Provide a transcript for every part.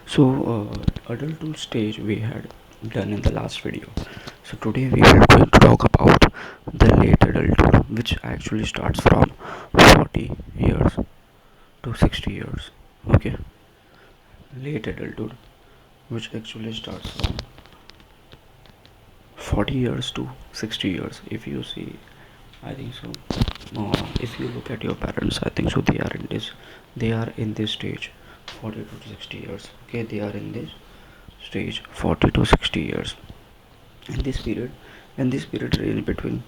So adulthood stage we had done in the last video. So today we are going to talk about the late adulthood, which actually starts from 40 years to 60 years. Okay, late adulthood, which actually starts from 40 years to 60 years. If you see, I think so. If you look at your parents, I think so. They are in this stage, 40 to 60 years. Okay, they are in this stage, 40 to 60 years. And this period, and this period range between,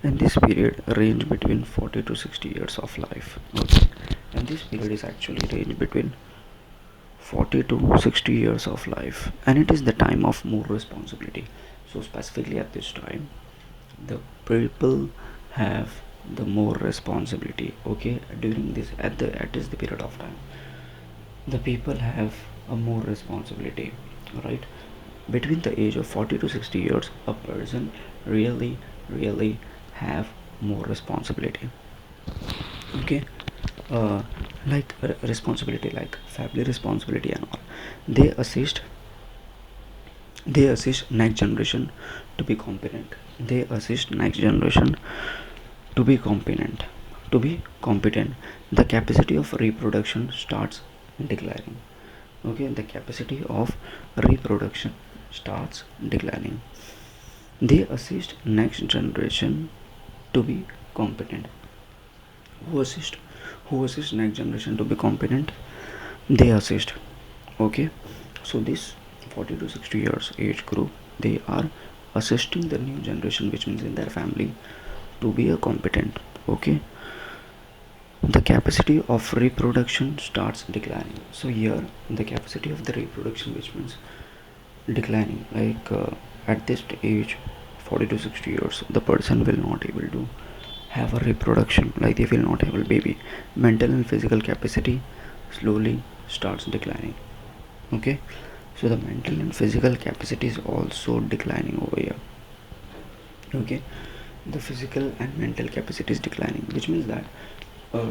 and this period range between 40 to 60 years of life. Okay, and this period is actually range between 40 to 60 years of life, and it is the time of more responsibility. So specifically at this time, the people have the more responsibility. Okay, during this at this the period of time, the people have a more responsibility, right? Between the age of 40 to 60 years, a person really have more responsibility. Okay, uh, like responsibility, like family responsibility and all. They assist they assist next generation to be competent. They assist next generation to be competent. The capacity of reproduction starts declining. Okay, the capacity of reproduction starts declining. They assist next generation to be competent. Who assist who assist next generation to be competent? They assist. Okay, so this 40 to 60 years age group, they are assisting the new generation, which means in their family, to be a competent. Okay, the capacity of reproduction starts declining. So here the capacity of the reproduction, which means declining, like at this age, 40 to 60 years, the person will not able to have a reproduction, like they will not have a baby. Mental and physical capacity slowly starts declining. Okay, so the mental and physical capacity is also declining over here. Okay, the physical and mental capacity is declining, which means that uh,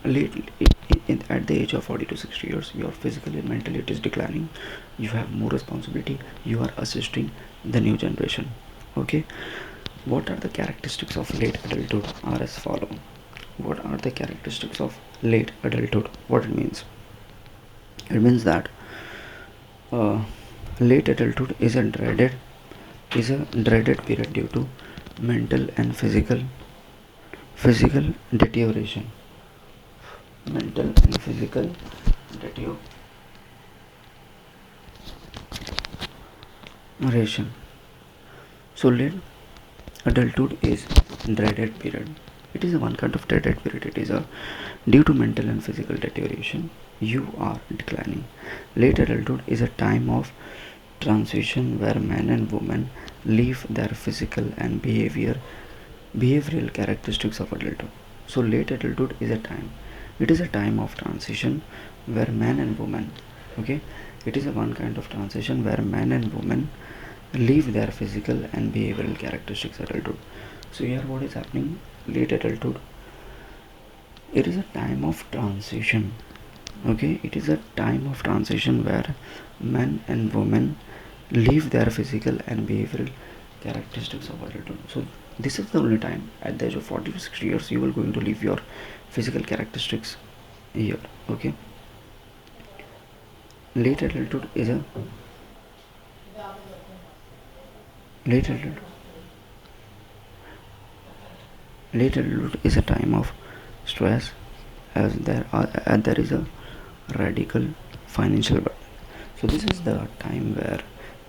late at the age of 40 to 60 years, your physically and mentally it is declining. You have more responsibility. You are assisting the new generation. Okay, what are the characteristics of late adulthood are as follow. What are the characteristics of late adulthood? What it means? It means that uh, late adulthood is a dreaded period due to mental and physical deterioration. Mental and physical deterioration. So late adulthood is dreaded period. It is a one kind of dreaded period. It is a due to mental and physical deterioration. You are declining. Late adulthood is a time of transition where men and women leave their physical and behavioral characteristics of adulthood. So late adulthood is a time. It is a time of transition where men and women, okay, it is a one kind of transition where men and women leave their physical and behavioral characteristics adulthood. So here what is happening? Late adulthood, it is a time of transition. Okay, it is a time of transition where men and women leave their physical and behavioral characteristics of adulthood. So this is the only time at the age of 40 to 60 years you will going to leave your physical characteristics here. Okay, late adulthood is a late adulthood late adulthood is a time of stress, as there is a radical financial burden. So this is the time where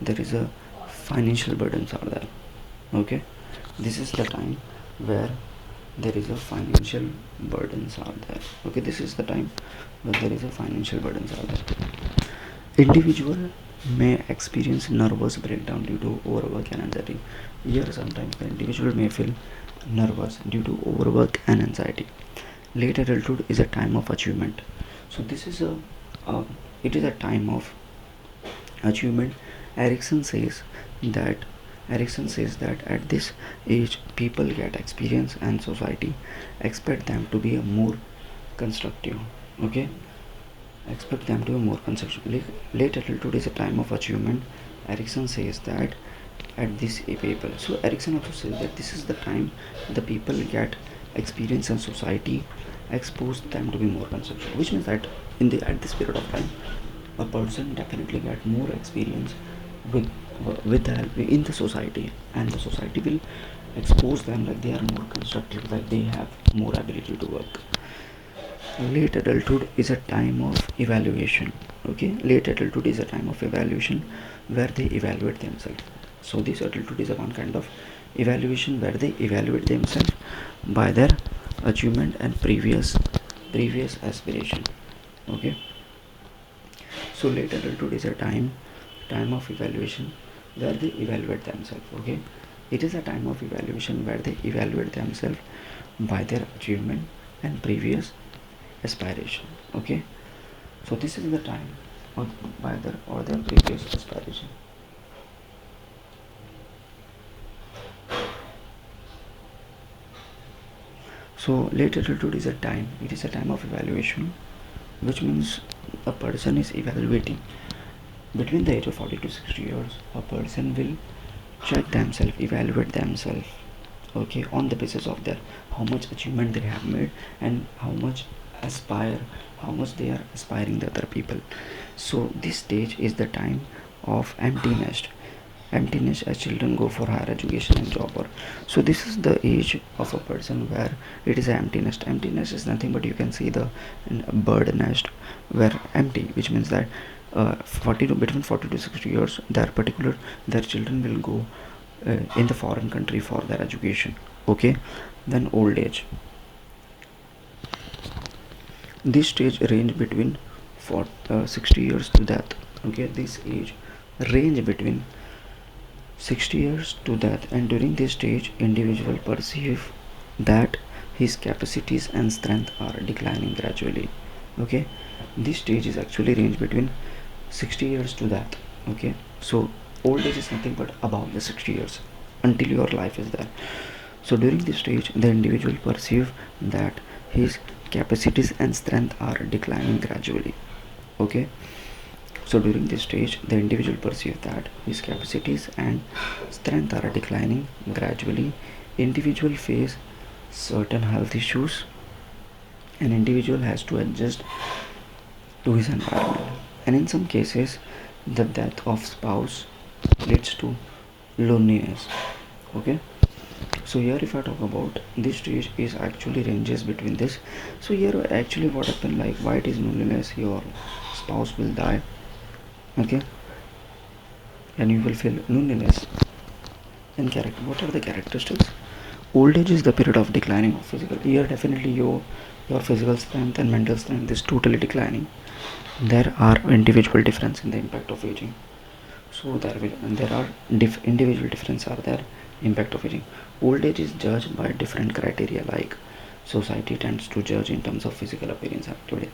there is a financial burdens are there. Okay, this is the time where there is a financial burdens are there. Okay, this is the time where there is a financial burdens are there. Individual may experience nervous breakdown due to overwork and anxiety. Here sometimes the individual may feel nervous due to overwork and anxiety. Late adulthood is a time of achievement. So this is a uh, it is a time of achievement. That Erickson says that at this age people get experience and society expect them to be a more constructive. Okay, expect them to be more conceptual. Late adulthood is a time of achievement. Erickson says that at this people. So Erickson also says that this is the time the people get experience and society expose them to be more conceptual, which means that at this period of time, a person definitely get more experience with with the help in the society, and the society will expose them like they are more constructive, like they have more ability to work. Late adulthood is a time of evaluation. Okay, late adulthood is a time of evaluation where they evaluate themselves. So this adulthood is a one kind of evaluation where they evaluate themselves by their achievement and previous aspiration. Okay, so late adulthood is a time of evaluation where they evaluate themselves. Okay, it is a time of evaluation where they evaluate themselves by their achievement and previous aspiration. Okay, so this is the time of by their or their previous aspiration. So late adulthood is a time, it is a time of evaluation, which means a person is evaluating between the age of 40 to 60 years. A person will check themselves, evaluate themselves, okay, on the basis of their how much achievement they have made and aspire how much they are aspiring the other people. So this stage is the time of emptiness as children go for higher education and job work. So this is the age of a person where it is emptiness is nothing but you can see the bird nest where empty, which means that 40 to between 40 to 60 years their children will go in the foreign country for their education. Okay, then old age, this stage range between 60 years to death. Okay, this age range between 60 years to death, and during this stage individual perceive that his capacities and strength are declining gradually. Okay, this stage is actually range between 60 years to death. Okay, so old age is nothing but above the 60 years until your life is there. So during this stage the individual perceive that his capacities and strength are declining gradually. Okay, so during this stage the individual perceives that his capacities and strength are declining gradually. Individual face certain health issues. An individual has to adjust to his environment, and in some cases the death of spouse leads to loneliness. Okay, so here if I talk about this stage is actually ranges between this. So here actually what happened, like why it is loneliness, your spouse will die. Okay, and you will feel loneliness. And character, what are the characteristics? Old age is the period of declining of physical. Here definitely your physical strength and mental strength is totally declining. There are individual difference in the impact of aging. So there are individual difference are there impact of aging. Old age is judged by different criteria, like society tends to judge in terms of physical appearance activity.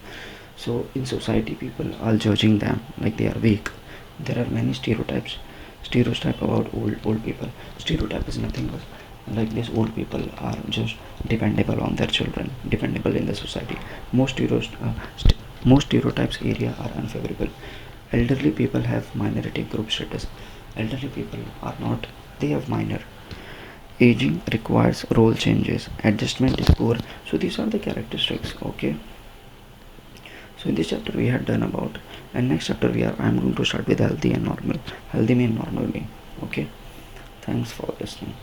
So in society people are judging them like they are weak. There are many stereotype about old people. Stereotype is nothing but like these old people are just dependable on their children, dependable in the society. Most stereotypes area are unfavorable. Elderly people have minority group status. Elderly people are not, they have minor. Aging requires role changes, adjustment is poor. So these are the characteristics. Okay, so in this chapter we had done about, and next chapter I'm going to start with healthy and normal. Healthy mean normal me. Okay, thanks for listening.